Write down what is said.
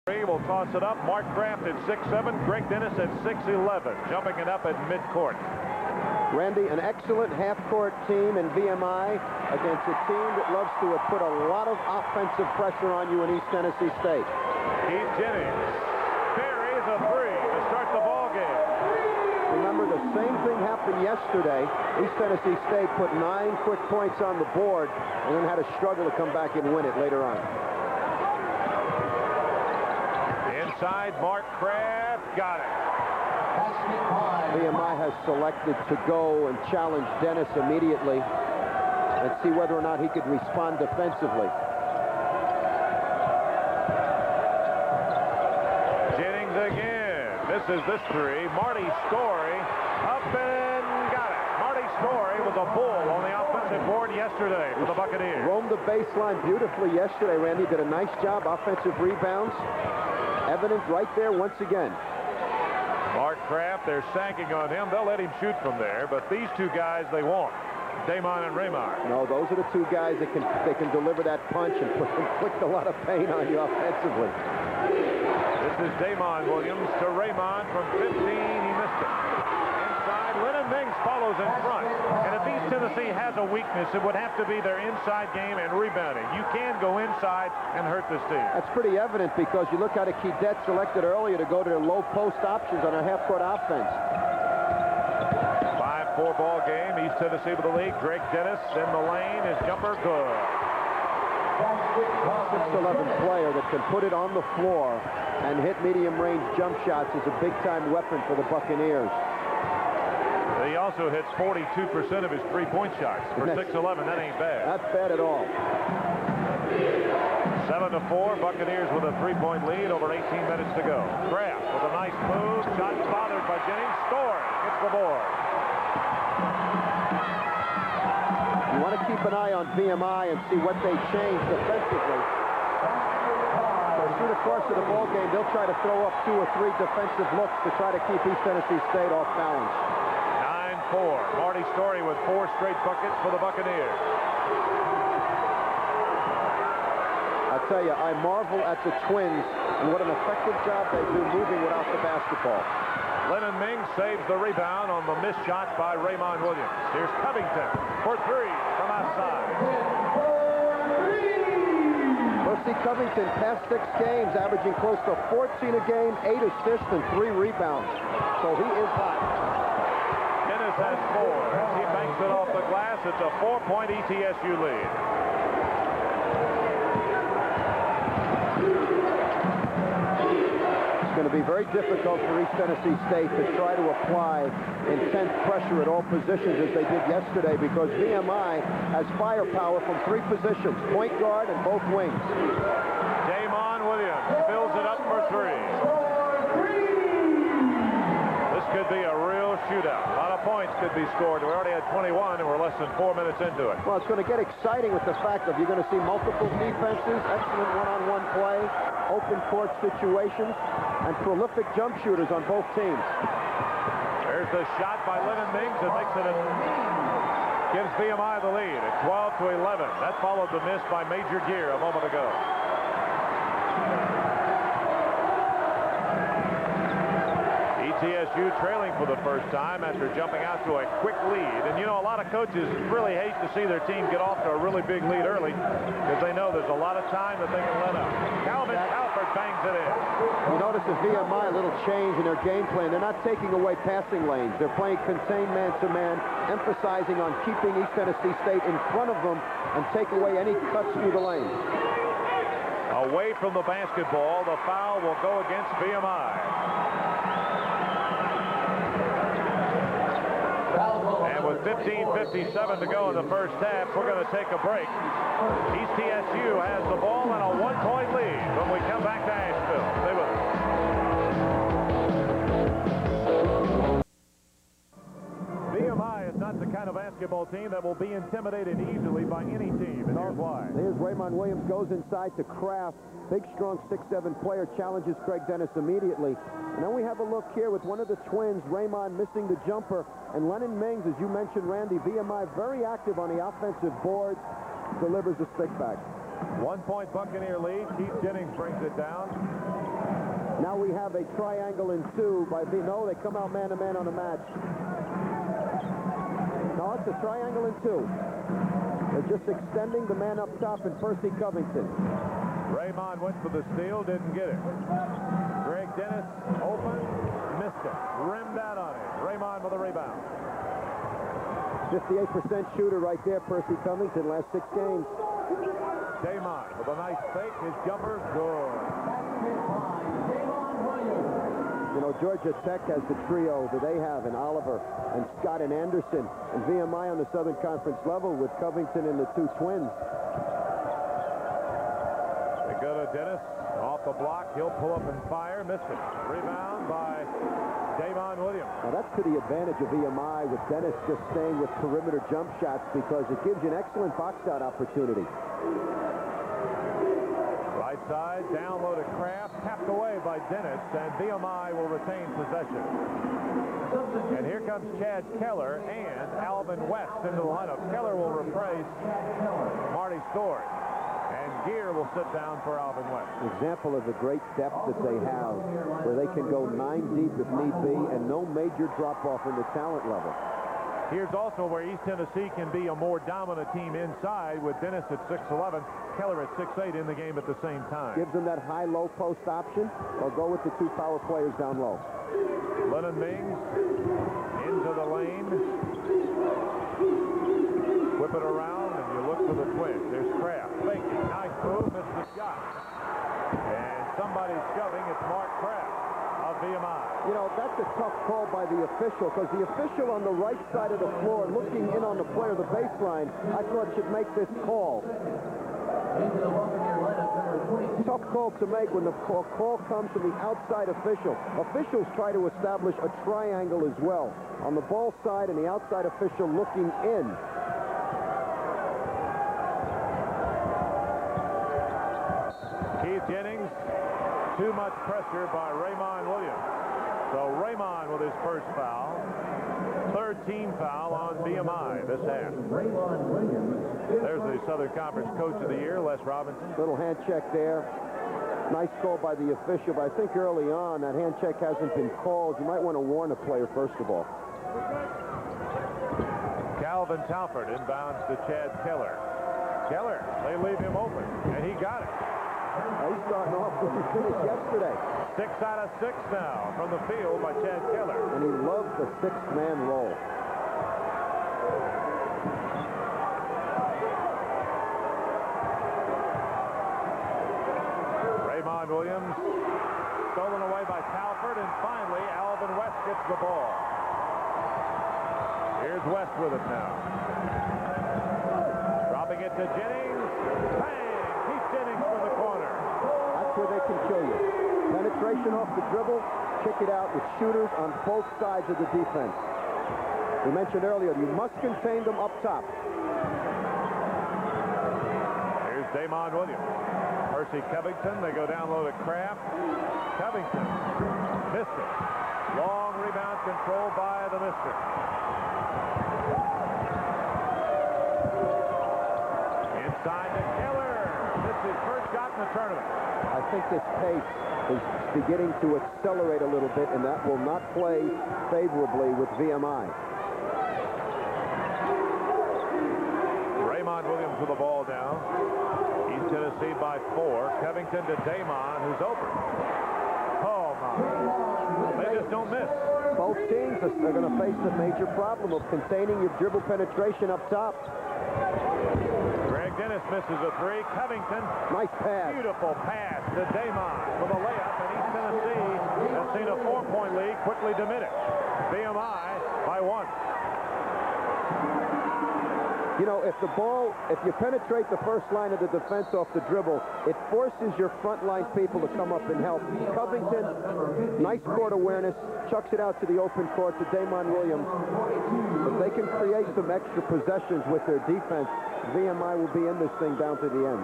Will toss it up. Mark Kraft at 6'7", Greg Dennis at 6'11", jumping it up at midcourt. Randy, an excellent half-court team in VMI against a team that loves to put a lot of offensive pressure on you in East Tennessee State. Keith Jennings buries a three to start the ball game. Remember, the same thing happened yesterday. East Tennessee State put 9 quick points on the board and then had a struggle to come back and win it later on. Inside, Mark Kraft got it. VMI has selected to go and challenge Dennis immediately and see whether or not he could respond defensively. Jennings again. Misses this three. Marty Story up and got it. Marty Story was a bull on the offensive board yesterday for the Buccaneers. Roamed the baseline beautifully yesterday, Randy. Did a nice job. Offensive rebounds. Evident right there once again. Mark Kraft, they're sagging on him. They'll let him shoot from there, but these two guys they won't. Damon and Raymond. No, those are the two guys that can deliver that punch and inflict a lot of pain on you offensively. This is Damon Williams to Raymond from 15. He missed it. Inside, Lennon Mings follows in front. And if East Tennessee has a weakness, it would have to be their inside game and rebounding. You can go inside and hurt this team. That's pretty evident because you look how the Keydets selected earlier to go to their low post options on a half-court offense. 5-4 ball game. East Tennessee with the lead. Greg Dennis in the lane. His jumper good. 6'11" player that can put it on the floor and hit medium-range jump shots is a big-time weapon for the Buccaneers. He also hits 42% of his three-point shots. For 6'11", that ain't bad. Not bad at all. 7-4, Buccaneers with a 3-point lead, over 18 minutes to go. Kraft with a nice move, shot bothered by Jennings, Story gets the board. You want to keep an eye on VMI and see what they change defensively. So through the course of the ball game, they'll try to throw up 2 or 3 defensive looks to try to keep East Tennessee State off balance. 9-4, Marty Story with 4 straight buckets for the Buccaneers. I tell you, I marvel at the Twins and what an effective job they do moving without the basketball. Lennon Mings saves the rebound on the missed shot by Raymond Williams. Here's Covington for 3 from outside. Percy Covington, past 6 games, averaging close to 14 a game, 8 assists and 3 rebounds. So he is hot. Dennis has 4. As he banks it off the glass, it's a 4-point ETSU lead. It's going to be very difficult for East Tennessee State to try to apply intense pressure at all positions as they did yesterday because VMI has firepower from 3 positions, point guard and both wings. Damon Williams fills it up for 3. This could be a real shootout. A lot of points could be scored. We already had 21 and we're less than 4 minutes into it. Well, it's going to get exciting with the fact that you're going to see multiple defenses, excellent one-on-one play, open court situations, and prolific jump shooters on both teams. There's the shot by Lennon Mings. It makes it gives VMI the lead at 12-11. That followed the miss by Major Gear a moment ago. ETSU trailing for the first time after jumping out to a quick lead. And, you know, a lot of coaches really hate to see their team get off to a really big lead early because they know there's a lot of time that they can let up. Calvin Halford bangs it in. You notice at VMI a little change in their game plan. They're not taking away passing lanes. They're playing contained man-to-man, emphasizing on keeping East Tennessee State in front of them and take away any cuts through the lane. Away from the basketball, the foul will go against VMI. And with 15:57 to go in the first half, we're going to take a break. ETSU has the ball and a 1-point lead when we come back to Asheville. Stay with us. VMI is not the kind of basketball team that will be intimidated easily by any team, and here's why. Here's Raymond Williams, goes inside to Kraft. Big, strong 6'7" player, challenges Craig Dennis immediately. And then we have a look here with one of the Twins, Raymond, missing the jumper. And Lennon Mings, as you mentioned, Randy, VMI very active on the offensive board, delivers a stick back. 1-point Buccaneer lead. Keith Jennings brings it down. have a triangle in 2 by no, they come out man-to-man on a match. No, it's a triangle in 2. They're just extending the man up top in Percy Covington. Raymond went for the steal, didn't get it. Greg Dennis open, missed it. Rimmed out on it. Raymond with a rebound. 58% shooter right there, Percy Covington, last 6 games. Damon with a nice fake. His jumper's good. You know, Georgia Tech has the trio that they have in Oliver and Scott and Anderson, and VMI on the Southern Conference level with Covington and the 2 twins. They go to Dennis off the block. He'll pull up and fire. Missed it. Rebound by Davon Williams. Now that's to the advantage of VMI with Dennis just staying with perimeter jump shots because it gives you an excellent box out opportunity. Right side, down low to Kraft, tapped away by Dennis, and VMI will retain possession. And here comes Chad Keller and Alvin West into the lineup. Keller will replace Marty Storrs, and Gear will sit down for Alvin West. Example of the great depth that they have, where they can go 9 deep if need be, and no major drop-off in the talent level. Here's also where East Tennessee can be a more dominant team inside with Dennis at 6'11", Keller at 6'8" in the game at the same time. Gives them that high-low post option, or go with the 2 power players down low. Lennon Mings into the lane. Whip it around, and you look for the twins. There's Kraft. Faking. Nice move. Missed the shot. And somebody's shoving. It's Mark Kraft of VMI. You know, that's a tough call by the official, because the official on the right side of the floor, looking in on the player, the baseline, I thought should make this call. Tough call to make when the call comes from the outside official. Officials try to establish a triangle as well. On the ball side and the outside official looking in. Keith Jennings, too much pressure by Raymond Williams. So Raymond with his first foul. 3rd team foul on VMI this half. There's the Southern Conference Coach of the Year, Les Robinson. Little hand check there. Nice call by the official, but I think early on that hand check hasn't been called. You might want to warn a player first of all. Calvin Talford inbounds to Chad Keller. Keller, they leave him open, and he got it. He's starting off with his finish yesterday. 6 out of 6 now from the field by Chad Keller. And he loves the 6-man roll. Raymond Williams stolen away by Talford, and finally Alvin West gets the ball. Here's West with it now. Dropping it to Jennings. Bang! Keith Jennings from the corner. That's where they can kill you. Penetration off the dribble, kick it out with shooters on both sides of the defense. We mentioned earlier, you must contain them up top. Here's Damon Williams. Percy Covington, they go down low to Kraft. Covington missed it. Long rebound controlled by the mister. Inside to Keller. This is his first shot in the tournament. I think this pace is beginning to accelerate a little bit, and that will not play favorably with VMI. Raymond Williams with the ball down. East Tennessee by 4. Covington to Damon, who's open. Oh, my. They just don't miss. Both teams are going to face the major problem of containing your dribble penetration up top. Greg Dennis misses a 3. Covington. Nice pass. Beautiful pass to Damon with a layup, and East Tennessee has seen a 4-point lead quickly diminish. VMI by 1. You know, if you penetrate the first line of the defense off the dribble, it forces your front line people to come up and help. Covington, nice court awareness, chucks it out to the open court to Damon Williams. If they can create some extra possessions with their defense, VMI will be in this thing down to the end.